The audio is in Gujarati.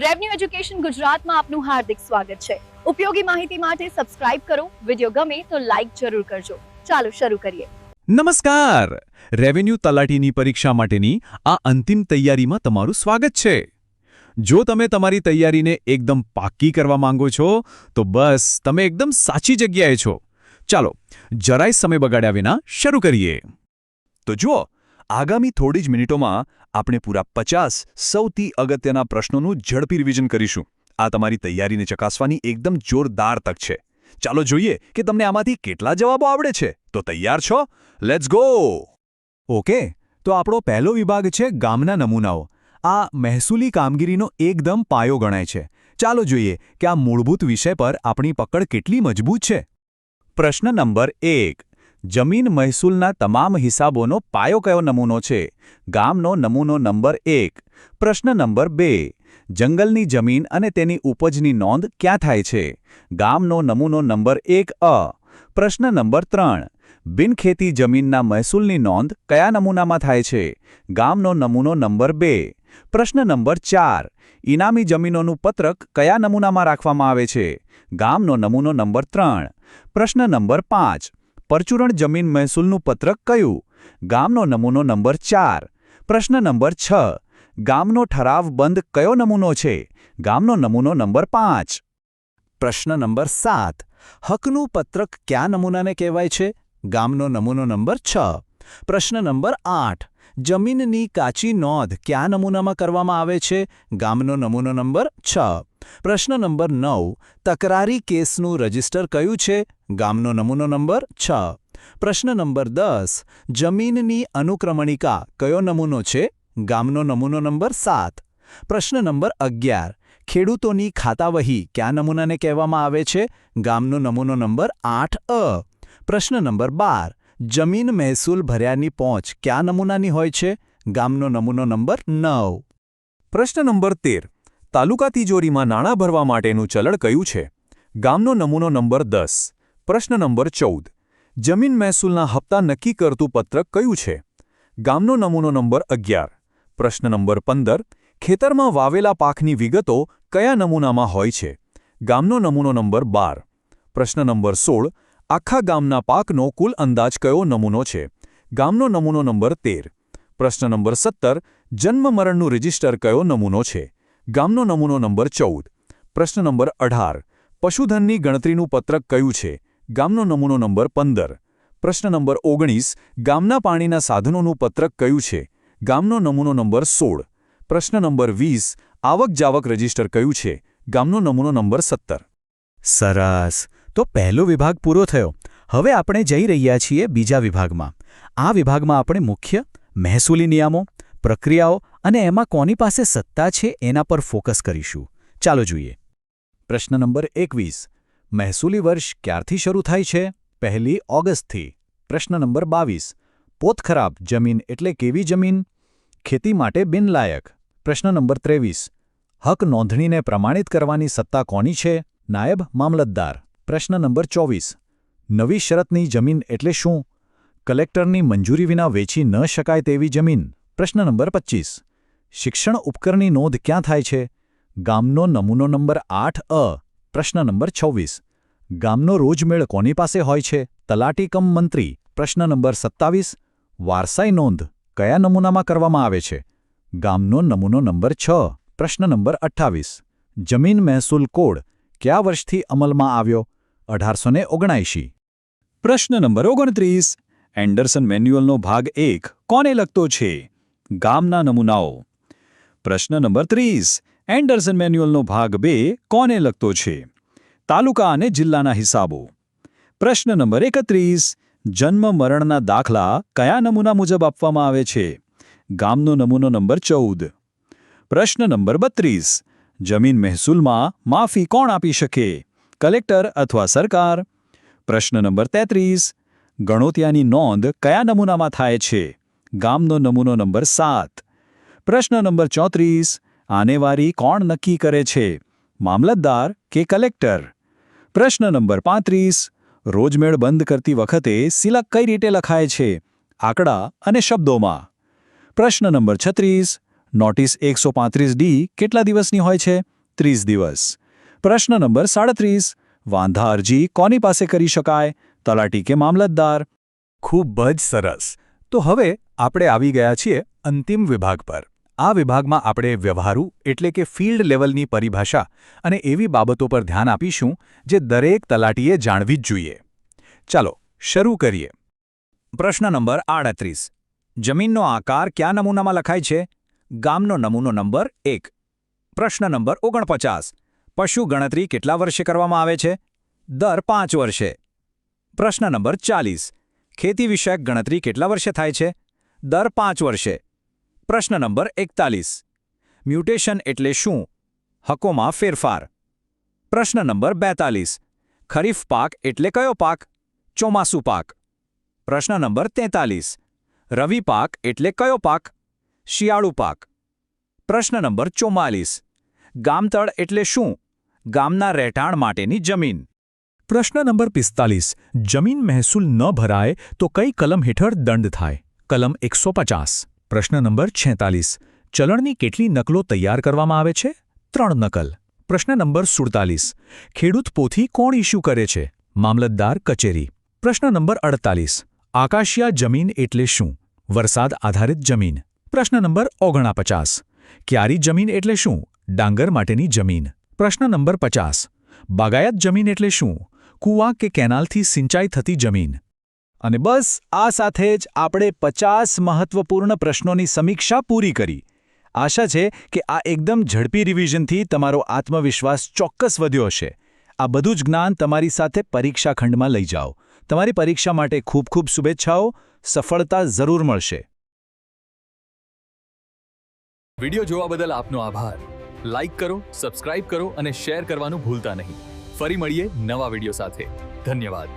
રેવન્યુ એજ્યુકેશન ગુજરાતમાં આપનું હાર્દિક સ્વાગત છે। ઉપયોગી માહિતી માટે સબસ્ક્રાઇબ કરો। વિડિયો ગમે તો લાઇક જરૂર કરજો। ચાલો શરૂ કરીએ। નમસ્કાર। રેવન્યુ તલાટીની પરીક્ષા માટેની આ અંતિમ તૈયારીમાં તમારું સ્વાગત છે। જો તમે તમારી તૈયારીને એકદમ પાક્કી કરવા માંગો છો તો બસ તમે એકદમ સાચી જગ્યાએ છો। ચાલો જરાય સમય બગાડ્યા વિના શરૂ કરીએ। તો જુઓ, આગામી થોડી જ મિનિટોમાં આપણે પૂરા 50 સૌથી અગત્યના પ્રશ્નોનું ઝડપી રિવિઝન કરીશું। આ તમારી તૈયારીને ચકાસવાની એકદમ જોરદાર તક છે। ચાલો જોઈએ કે તમને આમાંથી કેટલા જવાબો આવડે છે। તો તૈયાર છો? Let's go! ઓકે, તો આપણો પહેલો વિભાગ છે ગામના નમૂનાઓ। આ મહેસૂલી કામગીરીનો એકદમ પાયો ગણાય છે। ચાલો જોઈએ કે આ મૂળભૂત વિષય પર આપણી પકડ કેટલી મજબૂત છે। પ્રશ્ન નંબર 1, જમીન મહેસૂલના તમામ હિસાબોનો પાયો કયો નમૂનો છે? ગામનો નમૂનો નંબર 1। પ્રશ્ન નંબર 2, જંગલની જમીન અને તેની ઉપજની નોંધ ક્યાં થાય છે? ગામનો નમૂનો નંબર 1A। પ્રશ્ન નંબર 3, બિનખેતી જમીનના મહેસૂલની નોંધ કયા નમૂનામાં થાય છે? ગામનો નમૂનો નંબર 2। પ્રશ્ન નંબર 4, ઇનામી જમીનોનું પત્રક કયા નમૂનામાં રાખવામાં આવે છે? ગામનો નમૂનો નંબર 3। પ્રશ્ન નંબર 5, પરચુરણ જમીન મહેસૂલનું પત્રક કયું? ગામનો નમૂનો નંબર 4। પ્રશ્ન નંબર 6, ગામનો ઠરાવ બંધ કયો નમૂનો છે? ગામનો નમૂનો નંબર 5। પ્રશ્ન નંબર 7, હકનું પત્રક કયા નમૂનાને કહેવાય છે? ગામનો નમૂનો નંબર 6। પ્રશ્ન નંબર 8, જમીનની કાચી નોંધ કયા નમૂનામાં કરવામાં આવે છે? ગામનો નમૂનો નંબર 6। પ્રશ્ન નંબર 9, તકરારી કેસનું રજિસ્ટર કયું છે? ગામનો નમૂનો નંબર 6। પ્રશ્ન નંબર 10, જમીનની અનુક્રમણિકા કયો નમૂનો છે? ગામનો નમૂનો નંબર 7। પ્રશ્ન નંબર 11, ખેડૂતોની ખાતાવહી કયા નમૂનાને કહેવામાં આવે છે? ગામનો નમૂનો નંબર 8A। પ્રશ્ન નંબર 12, જમીન મહેસૂલ ભર્યાની પહોંચ કયા નમૂનાની હોય છે? ગામનો નમૂનો નંબર 9। પ્રશ્ન નંબર 13, તાલુકા તિજોરીમાં નાણાં ભરવા માટેનું ચલણ કયું છે? ગામનો નમૂનો નંબર 10। પ્રશ્ન નંબર 14, જમીન મહેસૂલના હપ્તા નક્કી કરતું પત્રક કયું છે? ગામનો નમૂનો નંબર 11। પ્રશ્ન નંબર 15, ખેતરમાં વાવેલા પાકની વિગતો કયા નમૂનામાં હોય છે? ગામનો નમૂનો નંબર 12। પ્રશ્ન નંબર 16, આખા ગામના પાકનો કુલ અંદાજ કયો નમૂનો છે? ગામનો નમૂનો નંબર 13। પ્રશ્ન નંબર 17, જન્મ મરણનું રજિસ્ટર કયો નમૂનો છે? ગામનો નમૂનો નંબર 14। પ્રશ્ન નંબર 18, પશુધનની ગણતરીનું પત્રક કયું છે? ગામનો નમૂનો નંબર 15। પ્રશ્ન નંબર 19, ગામના પાણીના સાધનોનું પત્રક કયું છે? ગામનો નમૂનો નંબર 16। પ્રશ્ન નંબર 20, આવક જાવક રજિસ્ટર કયું છે? ગામનો નમૂનો નંબર 17। સરસ, તો પહેલો વિભાગ પૂરો થયો। હવે આપણે જઈ રહ્યા છીએ બીજા વિભાગમાં। આ વિભાગમાં આપણે મુખ્ય મહેસૂલી નિયમો, પ્રક્રિયાઓ અને એમાં કોની પાસે સત્તા છે એના પર ફોકસ કરીશું। ચાલો જોઈએ। પ્રશ્ન નંબર 21, મહેસૂલી વર્ષ ક્યારથી શરૂ થાય છે? 1 ઓગસ્ટથી। પ્રશ્ન નંબર 22, પોત ખરાબ જમીન એટલે કેવી જમીન? ખેતી માટે બિનલાયક। પ્રશ્ન નંબર 23, હક નોંધણીને પ્રમાણિત કરવાની સત્તા કોની છે? નાયબ મામલતદાર। પ્રશ્ન નંબર 24, નવી શરતની જમીન એટલે શું? કલેક્ટરની મંજૂરી વિના વેચી ન શકાય તેવી જમીન। પ્રશ્ન નંબર 25, શિક્ષણ ઉપકરણની નોંધ ક્યાં થાય છે? ગામનો નમૂનો નંબર 8A। પ્રશ્ન નંબર 26, ગામનો રોજમેળ કોની પાસે હોય છે? તલાટી કમ મંત્રી। પ્રશ્ન નંબર 27, વારસાઈ નોંધ કયા નમૂનામાં કરવામાં આવે છે? ગામનો નમૂનો નંબર 6। પ્રશ્ન નંબર 28, જમીન મહેસૂલ કોડ કયા વર્ષથી અમલમાં આવ્યો? 1879। પ્રશ્ન નંબર 29, એન્ડરસન મેન્યુઅલનો ભાગ 1 કોને લગતો છે? ગામના નમૂનાઓ। પ્રશ્ન નંબર 30, એન્ડરસન મેન્યુઅલનો ભાગ 2 કોને લગતો છે? તાલુકા અને જિલ્લાના હિસાબો। પ્રશ્ન નંબર 31, જન્મ મરણના દાખલા કયા નમૂના મુજબ આપવામાં આવે છે? ગામનો નમૂનો નંબર 14। પ્રશ્ન નંબર 32, જમીન મહેસૂલમાં માફી કોણ આપી શકે? કલેક્ટર અથવા સરકાર? પ્રશ્ન નંબર 33, ગણોતિયાની નોંધ કયા નમૂનામાં થાય છે? ગામનો નમૂનો નંબર 7। પ્રશ્ન નંબર 34, આનેવારી કોણ નક્કી કરે છે? મામલતદાર કે કલેક્ટર? પ્રશ્ન નંબર 35, રોજમેળ બંધ કરતી વખતે સિલક કઈ રીતે લખાય છે? આંકડા અને શબ્દોમાં? પ્રશ્ન નંબર 36, નોટિસ 135D કેટલા દિવસની હોય છે? 30 દિવસ. પ્રશ્ન નંબર 37. વાંધા અરજી કોની પાસે કરી શકાય? તલાટી કે મામલતદાર? ખૂબ જ સરસ. તો હવે આપણે આવી ગયા છીએ અંતિમ વિભાગ પર. આ વિભાગમાં આપણે વ્યવહારુ એટલે કે ફિલ્ડ લેવલની પરિભાષા અને એવી બાબતો પર ધ્યાન આપીશું જે દરેક તલાટીએ જાણવી જ જોઈએ. ચાલો શરૂ કરીએ. પ્રશ્ન નંબર 38. જમીનનો આકાર કયા નમૂનામાં લખાય છે? ગામનો નમૂનો નંબર 1. પ્રશ્ન નંબર 49. પશુ ગણતરી કેટલા વર્ષે કરવામાં આવે છે? દર 5 વર્ષે. પ્રશ્ન નંબર 40. ખેતી વિષયક ગણતરી કેટલા વર્ષે થાય છે? દર 5 વર્ષે. પ્રશ્ન નંબર 41. મ્યુટેશન એટલે શું? હકોમાં ફેરફાર. પ્રશ્ન નંબર 42. ખરીફ પાક એટલે કયો પાક? ચોમાસુ પાક. પ્રશ્ન નંબર 43. રવિ પાક એટલે કયો પાક? શિયાળુ પાક. પ્રશ્ન નંબર 44. ગામતળ એટલે શું? ગામના રહેઠાણ માટેની જમીન. પ્રશ્ન નંબર 45. જમીન મહેસૂલ ન ભરાય તો કઈ કલમ હેઠળ દંડ થાય? કલમ 150. પ્રશ્ન નંબર 46. ચલણની કેટલી નકલો તૈયાર કરવામાં આવે છે? 3 નકલ. પ્રશ્ન નંબર 47. ખેડૂત પોથી કોણ ઇસ્યુ કરે છે? મામલતદાર કચેરી. પ્રશ્ન નંબર 48. આકાશિયા જમીન એટલે શું? વરસાદ આધારિત જમીન. પ્રશ્ન નંબર 49. ક્યારી જમીન એટલે શું? ડાંગર માટેની જમીન. પ્રશ્ન નંબર 50. બાગાયત જમીન એટલે શું? કૂવા કે કેનાલથી સિંચાઈ થતી જમીન. અને બસ આ સાથે જ આપણે 50 મહત્વપૂર્ણ પ્રશ્નોની સમીક્ષા પૂરી કરી. આશા છે કે આ એકદમ ઝડપી રિવિઝનથી તમારો આત્મવિશ્વાસ ચોક્કસ વધ્યો હશે. આ બધું જ જ્ઞાન તમારી સાથે પરીક્ષા ખંડમાં લઈ જાઓ. તમારી પરીક્ષા માટે ખૂબ ખૂબ શુભેચ્છાઓ. સફળતા જરૂર મળશે. વિડિયો જોવા બદલ આપનો આભાર. લાઈક કરો, સબસ્ક્રાઇબ કરો અને શેર કરવાનું ભૂલતા નહીં. ફરી મળીએ નવા વિડિયો સાથે. ધન્યવાદ.